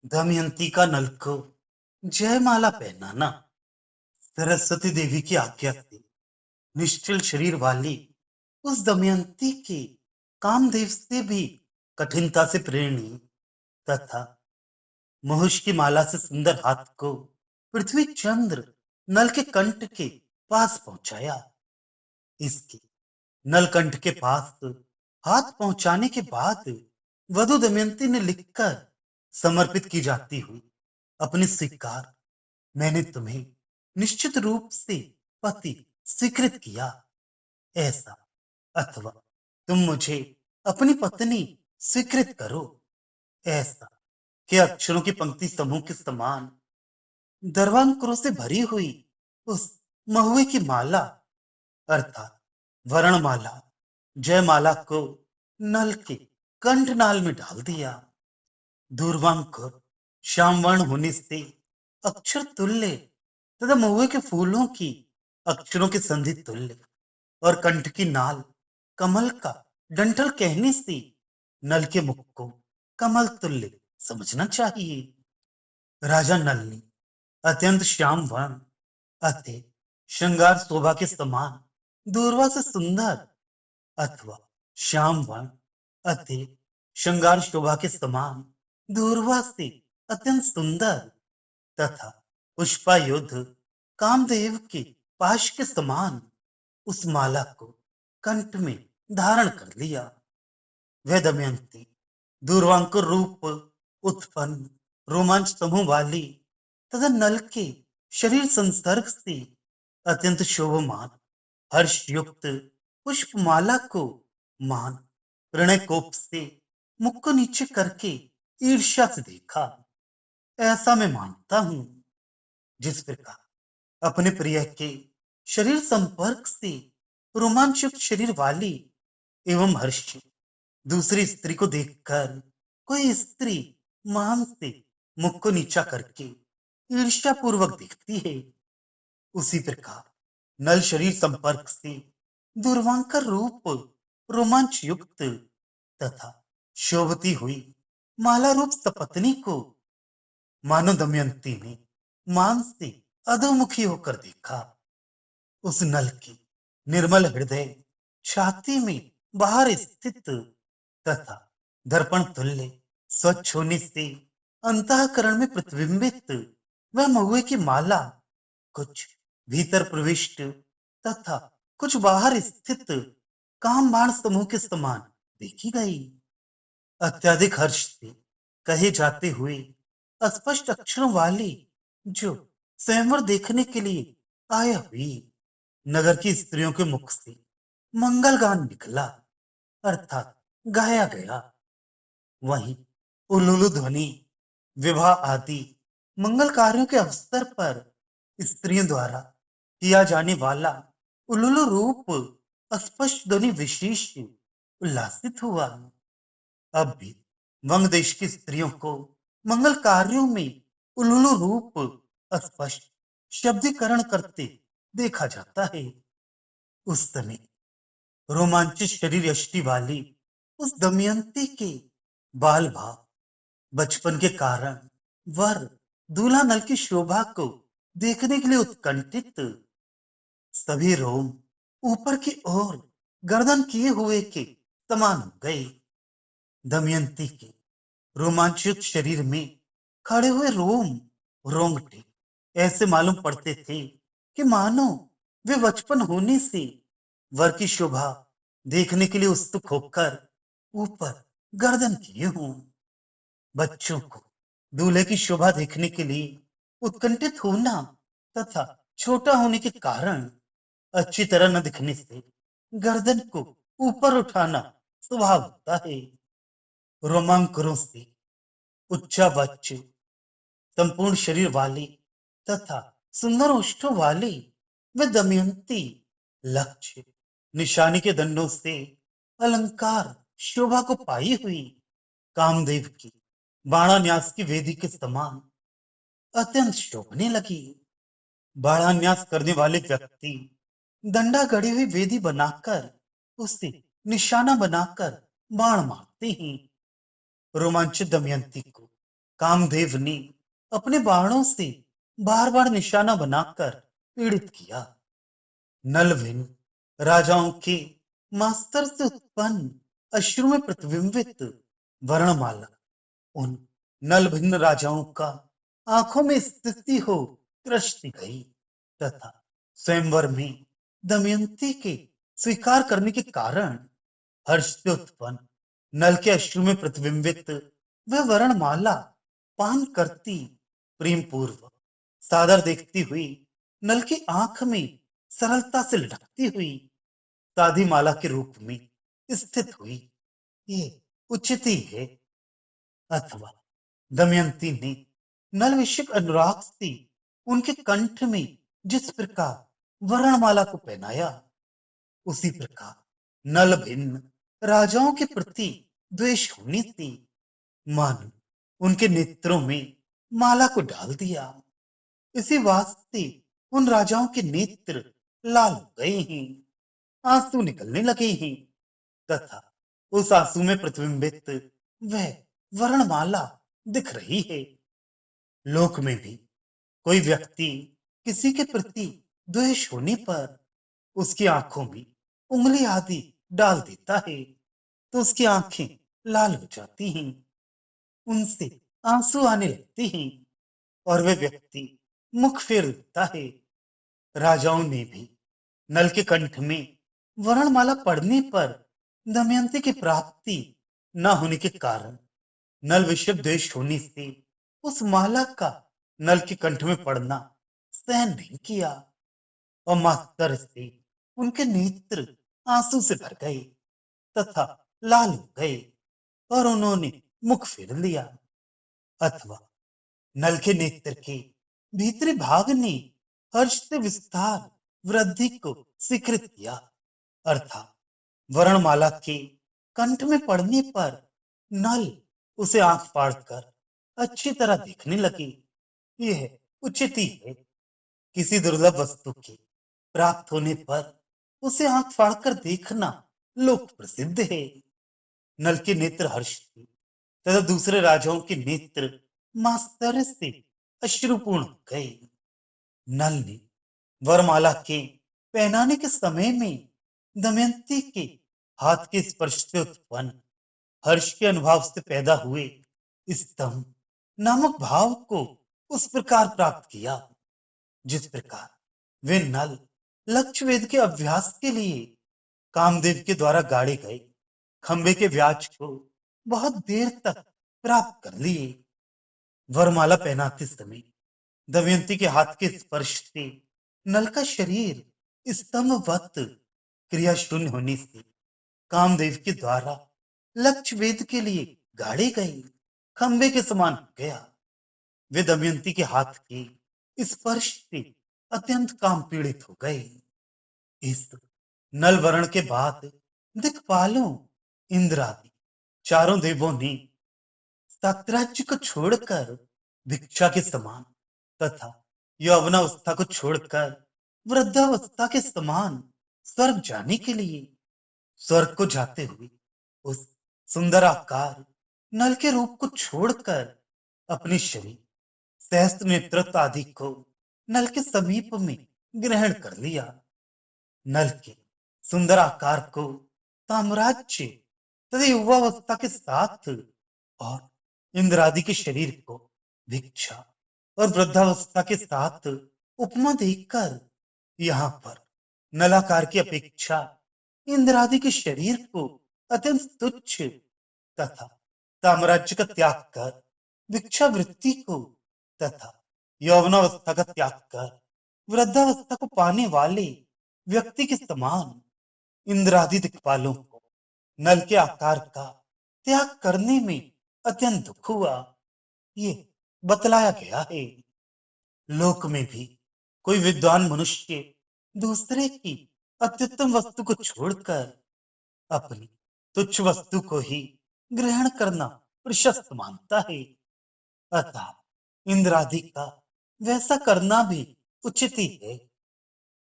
दमयंती का नल को जयमाला पहनाना सरस्वती देवी की आज्ञा से निश्चल शरीर वाली उस दमयंती के कामदेव से भी कठिनता से प्रेरणी तथा महुष की माला से सुंदर हाथ को पृथ्वी चंद्र नल के कंठ के पास पहुंचाया। इसके नलकंठ के पास हाथ पहुंचाने के बाद वधु दमयंती ने लिखकर समर्पित की जाती हुई अपनी स्वीकार, मैंने तुम्हें निश्चित रूप से पति स्वीकृत किया, ऐसा, अथवा तुम मुझे अपनी पत्नी स्वीकृत करो, ऐसा, के अक्षरों की पंक्ति समूह के समान दर्वांकुरों से भरी हुई उस महुए की माला अर्थात वर्णमाला जयमाला को नल के कंठनाल में डाल दिया। दूर्वांकुर श्यामवर्ण होने से अक्षर तुल्य तथा महुए के फूलों की अक्षरों की संधि तुल्य और कंठ की नाल कमल का डंठल कहने से नल के मुख को कमल तुल्य समझना चाहिए। राजा नल ने अत्यंत श्याम वर्ण अति श्रृंगार शोभा के समान दूर्वा से सुंदर अथवा श्याम वर्ण अति श्रृंगार शोभा के समान दूर्वा से अत्यंत सुंदर तथा पुष्पायुध कामदेव के पाश के समान उस माला को कंठ में धारण कर लिया। वह दमयंती दूर्वांकुर रूप उत्पन्न रोमांच समूह वाली तथा नल के शरीर संसर्ग से अत्यंत शोभमान हर्षयुक्त पुष्पमाला को मान प्रणय कोप से मुख को नीचे करके ईर्ष्या से देखा। ऐसा मैं मानता हूं जिस प्रकार अपने प्रिय के शरीर संपर्क से रोमांचयुक्त शरीर वाली एवं हर्षित दूसरी स्त्री को देखकर कोई स्त्री मान से मुख को नीचा करके ईर्ष्या पूर्वक देखती है, उसी प्रकार नल शरीर संपर्क से दुर्वांकर रूप रोमांच युक्त तथा शोभती हुई माला रूप सपत्नी को मानो दमयंती ने मान से अधोमुखी होकर देखा। उस नल की निर्मल हृदय छाती में बाहर स्थित तथा दर्पण तुल्य स्वच्छ होने से अंतःकरण में प्रतिबिंबित वह महुए की माला कुछ भीतर प्रविष्ट तथा कुछ बाहर स्थित काम बाण समूह के समान देखी गई। अत्यधिक हर्ष से कहे जाते हुए अस्पष्ट अक्षरों वाली जो स्वयंवर देखने के लिए आया हुई नगर की स्त्रियों के मुख से मंगल गान निकला अर्थात गाया गया। वहीं उल्लुलु ध्वनि विवाह आदि मंगल कार्यों के अवसर पर स्त्रियों द्वारा किया जाने वाला उल्लुलु रूप अस्पष्ट ध्वनि विशेष उल्लासित हुआ। अब भी वंग देश की स्त्रियों को मंगल कार्यों में उल्लुलु रूप अस्पष्ट शब्दीकरण करते देखा जाता है। उस समय रोमांचित शरीर यष्टि वाली उस दमयंती के बाल भाव बचपन के कारण वर दूल्हा नल की शोभा को देखने के लिए उत्कंठित सभी रोम ऊपर की ओर गर्दन किए हुए के समान हो गए। दमयंती के रोमांचित शरीर में खड़े हुए रोम रोंगटे ऐसे मालूम पड़ते थे कि मानो वे बचपन होने से वर की शोभा देखने के लिए उत्सुक होकर ऊपर गर्दन किए हों। बच्चों को दूल्हे की शोभा देखने के लिए उत्कंठित होना तथा छोटा होने के कारण अच्छी तरह न दिखने से गर्दन को ऊपर उठाना स्वभाव होता है। रोमांकुरों से उच्चा बच्चे संपूर्ण शरीर वाली तथा सुंदर ओष्ठों वाली व दमयंती लक्ष्य निशानी के दंडों से अलंकार शोभा को पाई हुई कामदेव की बाणान्यास की वेदी के समान अत्यंत शोभने लगी। बाणान्यास करने वाले व्यक्ति दंडा गड़ी हुई वेदी बनाकर उसे निशाना बनाकर बाण मारते हैं। रोमांचित दमयंती को कामदेव ने अपने बाणों से बार बार निशाना बनाकर पीड़ित किया। नल भिन्न राजाओं के मास्तर से उत्पन्न अश्रु में प्रतिबिंबित वर्णमाला उन नल भिन्न राजाओं का आंखों में स्थिति हो दृष्टि गई तथा स्वयंवर में दमयंती के स्वीकार करने के कारण हर्ष से उत्पन्न नल के अश्रु में प्रतिबिंबित वह वर्णमाला पान करती प्रेम पूर्वक सादर देखती हुई नल की आंख में सरलता से लटकती हुई साधी माला के रूप में स्थित हुई। ये उचित ही है। अथवा दमयंती ने नल विषयक अनुराग से उनके कंठ में जिस प्रकार वर्णमाला को पहनाया उसी प्रकार नल भिन्न राजाओं के प्रति द्वेष होने से मानो उनके नेत्रों में माला को डाल दिया। इसी वास्ते उन राजाओं के नेत्र लाल हो गए हैं, आंसू निकलने लगे हैं तथा उस आंसू में प्रतिबिंबित वह वर्णमाला दिख रही है। लोक में भी कोई व्यक्ति किसी के प्रति द्वेष होने पर उसकी आंखों में उंगली आदि डाल देता है तो उसकी आंखें लाल हो जाती हैं, उनसे आंसू आने लगते हैं और वह व्यक्ति मुख फेर देता है। राजाओं ने भी नल के कंठ में वर्णमाला पड़ने पर दमयंती की प्राप्ति न होने के कारण नल विषय द्वेष होने से उस माला का नल के कंठ में पड़ना सहन नहीं किया और मास्तर से उनके नेत्र आंसू से भर गए तथा लाल हो गए और उन्होंने मुख फेर लिया। अथवा नल के नेत्र के भीतरी भाग ने हर्ष से विस्तार वृद्धि को स्वीकृत किया अर्थात वर्णमाला के कंठ में पड़ने पर नल उसे आंख फाड़कर अच्छी तरह देखने लगे। यह उचित ही है। किसी दुर्लभ वस्तु के प्राप्त होने पर उसे आंख फाड़कर देखना लोक प्रसिद्ध है। नल के नेत्र हर्ष से तथा दूसरे राजाओं के नेत्र मास्तर से अश्रुपूर्ण हो गए। नल ने वरमाला के पहनाने के समय में दमयंती के हाथ के स्पर्श से उत्पन्न हर्ष के अनुभव से पैदा हुए स्तंभ नामक भाव को उस प्रकार प्राप्त किया जिस प्रकार वे नल लक्ष्य वेद के अभ्यास के लिए कामदेव के द्वारा गाड़े गए खंबे के व्याज को बहुत देर तक प्राप्त कर लिए। वरमाला पहनाते समय दमयंती के हाथ के स्पर्श से नल का शरीर स्तंभवत क्रिया शून्य होने से कामदेव के द्वारा लक्ष्य वेद के लिए गाड़े गए खंबे के समान हो गया। वे दमयंती के हाथ के स्पर्श से अत्यंत काम पीड़ित हो गए। इस नल वर्ण के बाद दिक्पालों इंद्र आदि चारों देवों ने साम्राज्य को छोड़कर भिक्षा के समान तथा यौवनावस्था को छोड़कर वृद्धावस्था के समान स्वर्ग जाने के लिए स्वर्ग को जाते हुए उस सुंदर आकार नल के रूप को छोड़कर अपने शरीर सहस्त्र नेतृत्व आदि को नल के समीप में ग्रहण कर लिया। नल के सुंदर आकार को साम्राज्य तथा युवावस्था के साथ और इंद्रादि के शरीर को भिक्षा और वृद्धावस्था के साथ उपमा देकर यहाँ पर नलाकार की अपेक्षा इंद्रादि के शरीर को अत्यंत तुच्छ तथा साम्राज्य का त्याग कर भिक्षा वृत्ति को तथा यौवनावस्था का त्याग कर वृद्धावस्था को पाने वाले व्यक्ति के समान इंद्रादि दिक्पालों को नल के आकार का त्याग करने में अत्यंत दुख हुआ। ये बतलाया गया है। लोक में भी कोई विद्वान मनुष्य दूसरे की अत्युत्तम वस्तु को छोड़कर अपनी तुच्छ वस्तु को ही ग्रहण करना प्रशस्त मानता है। अतः इंद्रादि का वैसा करना भी उचित ही है।